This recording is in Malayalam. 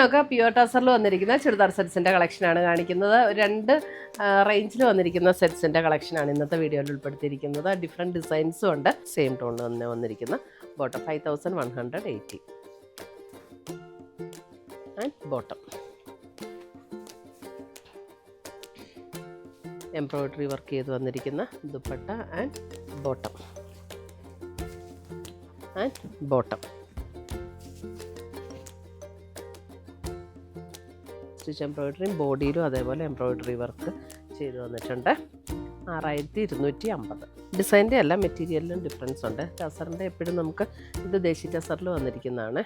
ഒക്കെ പ്യുവർ ടസറിൽ വന്നിരിക്കുന്ന ചുരിദാർ സെറ്റ്സിൻ്റെ കളക്ഷനാണ് കാണിക്കുന്നത്. 2 റേഞ്ചിൽ വന്നിരിക്കുന്ന സെറ്റ്സിൻ്റെ കളക്ഷനാണ് ഇന്നത്തെ വീഡിയോയിൽ ഉൾപ്പെടുത്തിയിരിക്കുന്നത്. ഡിഫറെൻറ്റ് ഡിസൈൻസും ഉണ്ട്. സെയിം ടോണിൽ തന്നെ വന്നിരിക്കുന്ന bottom 5180 and bottom embroidery work ചെയ്ത് വന്നിരിക്കുന്ന ദുപ്പട്ട ആൻഡ് ബോട്ടം സ്റ്റിച്ച് എംബ്രോയിഡറിയും ബോഡിയിലും അതേപോലെ എംബ്രോയിഡറി വർക്ക് ചെയ്ത് വന്നിട്ടുണ്ട്. 6250. ഡിസൈൻ്റെ അല്ല, മെറ്റീരിയലിലും ഡിഫറൻസ് ഉണ്ട്. ടസറിൻ്റെ എപ്പോഴും നമുക്ക് ഇത് ദേശി ടസറിൽ വന്നിരിക്കുന്നതാണ്.